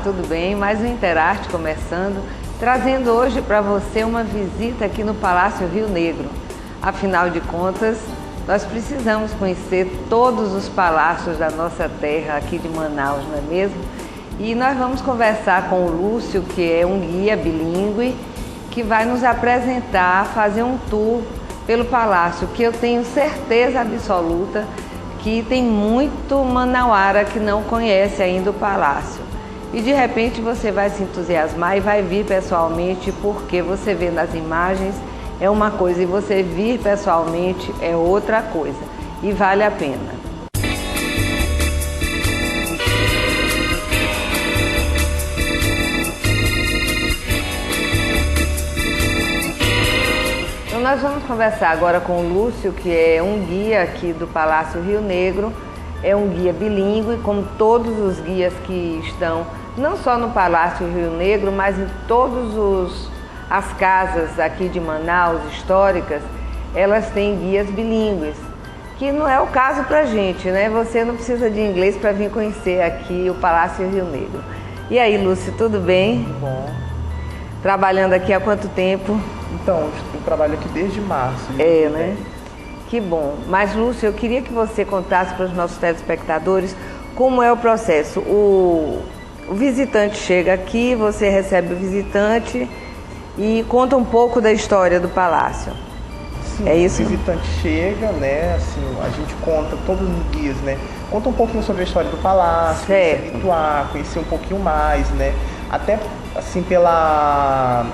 tudo bem? Mais um Interarte começando, trazendo hoje para você uma visita aqui no Palácio Rio Negro. Afinal de contas, nós precisamos conhecer todos os palácios da nossa terra aqui de Manaus, não é mesmo? E nós vamos conversar com o Lúcio, que é um guia bilíngue, que vai nos apresentar, fazer um tour pelo palácio, que eu tenho certeza absoluta que tem muito manauara que não conhece ainda o palácio. E de repente você vai se entusiasmar e vai vir pessoalmente, porque você vê nas imagens é uma coisa e você vir pessoalmente é outra coisa. E vale a pena. Então nós vamos conversar agora com o Lúcio, que é um guia aqui do Palácio Rio Negro. É um guia bilíngue, como todos os guias que estão, não só no Palácio Rio Negro, mas em todas as casas aqui de Manaus, históricas, elas têm guias bilíngues, que não é o caso pra gente, né? Você não precisa de inglês para vir conhecer aqui o Palácio Rio Negro. E aí, Lúcio, tudo bem? Tudo bom. Trabalhando aqui há quanto tempo? Então, eu trabalho aqui desde março. É, né? Que bom. Mas, Lúcio, eu queria que você contasse para os nossos telespectadores como é o processo. O visitante chega aqui, você recebe o visitante e conta um pouco da história do palácio. Sim, é isso? O visitante chega, né? Assim, a gente conta, todos os guias, né? Conta um pouquinho sobre a história do palácio, se habituar, conhecer um pouquinho mais, né? Até, assim, pela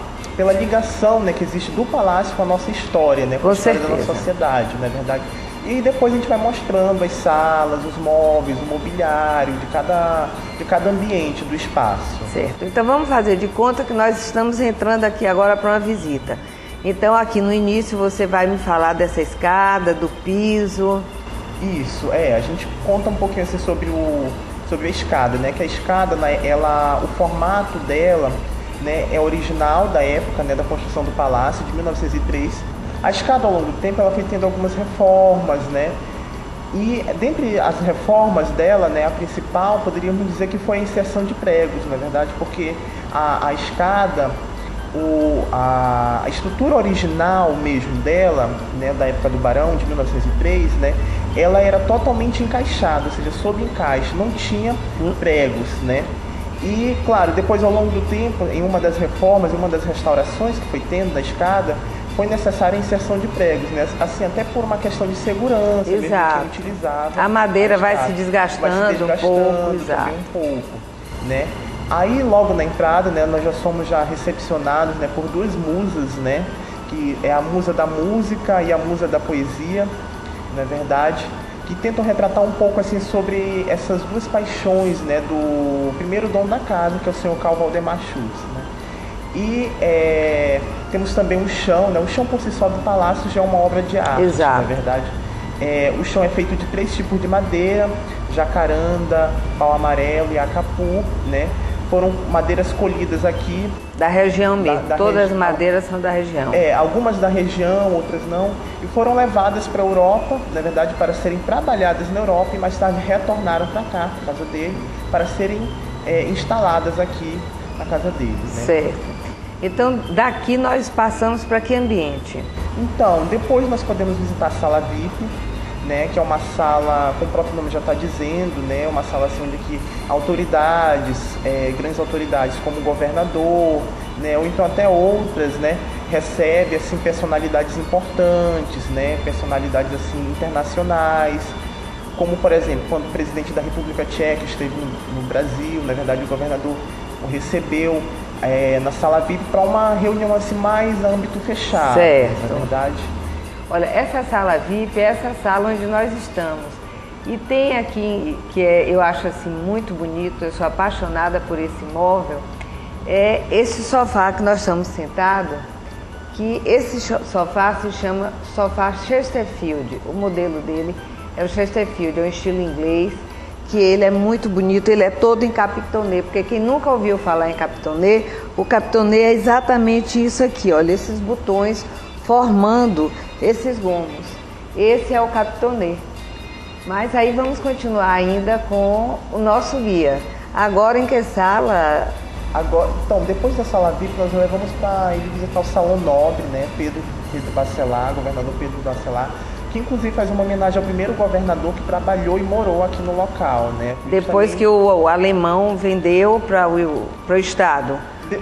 ligação, né, que existe do palácio com a nossa história, né, com a história da nossa sociedade, não é verdade? E depois a gente vai mostrando as salas, os móveis, o mobiliário de cada ambiente do espaço. Certo. Então vamos fazer de conta que nós estamos entrando aqui agora para uma visita. Então aqui no início você vai me falar dessa escada, do piso. Isso, a gente conta um pouquinho assim sobre a escada, né, que a escada, o formato dela, né, é original da época, né, da construção do palácio, de 1903. A escada, ao longo do tempo, ela foi tendo algumas reformas, né? E dentre as reformas dela, né, a principal, poderíamos dizer que foi a inserção de pregos, na verdade, porque a escada, a estrutura original mesmo dela, né, da época do Barão, de 1903, né, ela era totalmente encaixada, ou seja, sob encaixe, não tinha pregos, né? E, claro, depois ao longo do tempo, em uma das reformas, em uma das restaurações que foi tendo da escada, foi necessária a inserção de pregos, né? Assim, até por uma questão de segurança, mesmo que utilizava. A madeira vai se desgastando um pouco, também um pouco, né? Aí, logo na entrada, né, nós já somos recepcionados, né, por duas musas, né? Que é a musa da música e a musa da poesia, na verdade, que tentam retratar um pouco assim sobre essas duas paixões, né, do primeiro dono da casa, que é o senhor Carl Valdemar Schultz, né? E temos também o chão, né? O chão por si só do palácio já é uma obra de arte, exato, na verdade. O chão é feito de 3 tipos de madeira: jacaranda, pau amarelo e acapu, né? Foram madeiras colhidas aqui. Da região mesmo, todas as madeiras são da região. Algumas da região, outras não. E foram levadas para a Europa, na verdade, para serem trabalhadas na Europa e mais tarde retornaram para cá, para a casa dele, para serem instaladas aqui na casa dele, né? Certo. Então, daqui nós passamos para que ambiente? Então, depois nós podemos visitar a sala VIP, né, que é uma sala, como o próprio nome já está dizendo, né, uma sala assim, onde que autoridades, grandes autoridades como o governador, né, ou então até outras, né, recebe assim, personalidades importantes, né, personalidades assim, internacionais, como por exemplo, quando o presidente da República Tcheca esteve no Brasil, na verdade o governador o recebeu na sala VIP para uma reunião assim, mais a âmbito fechado, certo, na verdade. Olha, essa sala VIP é essa sala onde nós estamos. E tem aqui, eu acho assim muito bonito, eu sou apaixonada por esse móvel, é esse sofá que nós estamos sentados, que esse sofá se chama sofá Chesterfield. O modelo dele é o Chesterfield, é um estilo inglês, que ele é muito bonito, ele é todo em capitonê, porque quem nunca ouviu falar em capitonê, o capitonê é exatamente isso aqui, olha, esses botões formando esses gomos. Esse é o capitonê. Mas aí vamos continuar ainda com o nosso guia. Agora em que sala? Agora, então, depois da sala VIP, nós levamos para ele visitar o Salão Nobre, né? Pedro Bacelar, governador Pedro Bacelar, que inclusive faz uma homenagem ao primeiro governador que trabalhou e morou aqui no local, né? Depois que o alemão vendeu para o Estado.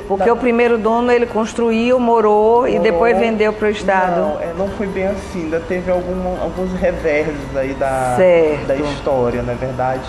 Porque o primeiro dono ele construiu, morou e depois vendeu para o Estado. Não foi bem assim, ainda teve alguns reversos aí da história, na verdade.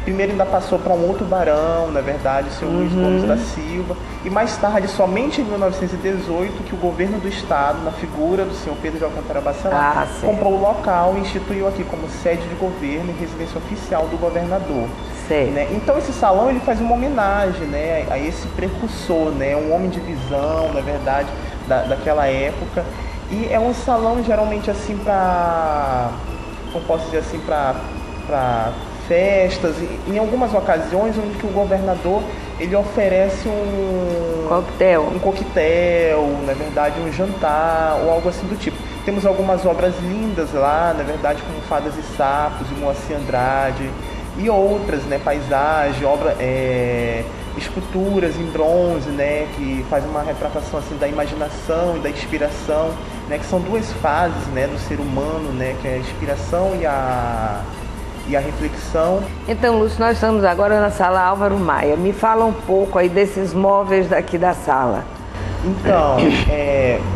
Primeiro ainda passou para um outro barão, na verdade, o senhor Luiz Gomes da Silva, e mais tarde, somente em 1918, que o governo do estado, na figura do senhor Pedro de Alcântara Bacelar, comprou o local e instituiu aqui como sede de governo e residência oficial do governador. Né? Então esse salão ele faz uma homenagem, né, a esse precursor, né, um homem de visão, na verdade, daquela época. E é um salão geralmente assim para, como posso dizer assim, para festas, em algumas ocasiões onde que o governador ele oferece um coquetel, na verdade um jantar ou algo assim do tipo. Temos algumas obras lindas lá, na verdade, como Fadas e Sapos, de Moacir Andrade, e outras, né, paisagem, esculturas em bronze, né, que faz uma retratação assim da imaginação e da inspiração, né, que são duas fases, né, do ser humano, né, que é a inspiração e a reflexão. Então, Lúcio, nós estamos agora na sala Álvaro Maia. Me fala um pouco aí desses móveis daqui da sala. Então,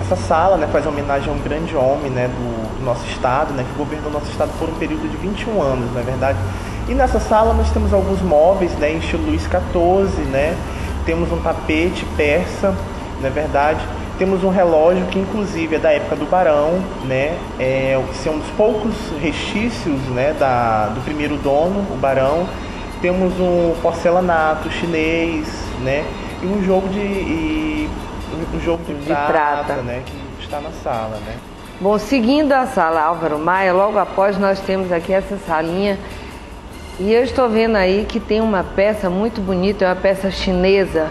essa sala, né, faz homenagem a um grande homem, né, do nosso estado, né, que governou o nosso estado por um período de 21 anos, na verdade. E nessa sala nós temos alguns móveis, né, em estilo Luís XIV, né, temos um tapete persa, na verdade. Temos um relógio que inclusive é da época do barão, né? Que são um dos poucos restícios, né, do primeiro dono, o barão. Temos um porcelanato chinês, né? E um jogo de prata, né? Que está na sala, né? Bom, seguindo a sala Álvaro Maia, logo após nós temos aqui essa salinha. E eu estou vendo aí que tem uma peça muito bonita, é uma peça chinesa.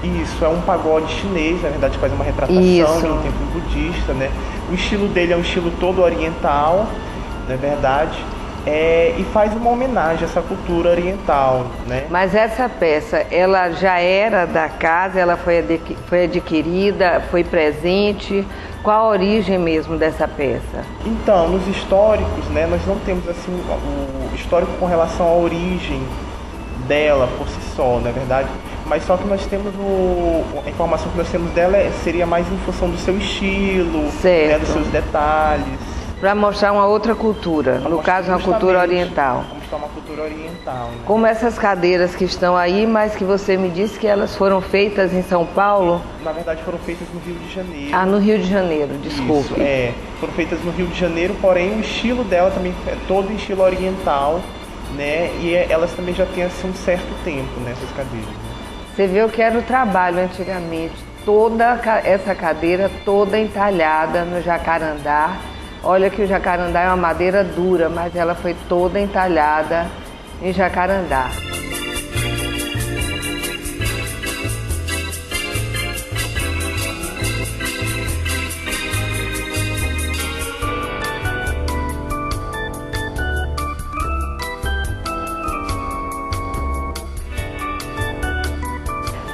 Isso, é um pagode chinês, na verdade faz uma retratação de um templo budista, né? O estilo dele é um estilo todo oriental, na verdade, e faz uma homenagem a essa cultura oriental, né? Mas essa peça, ela já era da casa, ela foi adquirida, foi presente? Qual a origem mesmo dessa peça? Então, nos históricos, né, nós não temos assim o histórico com relação à origem dela por si só, na verdade. Mas só que nós temos a informação que nós temos dela seria mais em função do seu estilo, né, dos seus detalhes. Para mostrar uma outra cultura, no caso uma cultura oriental. Mostrar uma cultura oriental. Né? Como essas cadeiras que estão aí, mas que você me disse que elas foram feitas em São Paulo? Na verdade foram feitas no Rio de Janeiro. Ah, no Rio de Janeiro, desculpe. Isso, foram feitas no Rio de Janeiro, porém o estilo dela também é todo em estilo oriental, né? E elas também já têm assim um certo tempo nessas cadeiras. Né? Você vê o que era o trabalho antigamente, toda essa cadeira toda entalhada no jacarandá. Olha que o jacarandá é uma madeira dura, mas ela foi toda entalhada em jacarandá.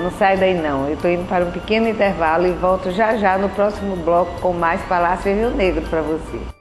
Não sai daí não, eu estou indo para um pequeno intervalo e volto já já no próximo bloco com mais Palácio Rio Negro para você.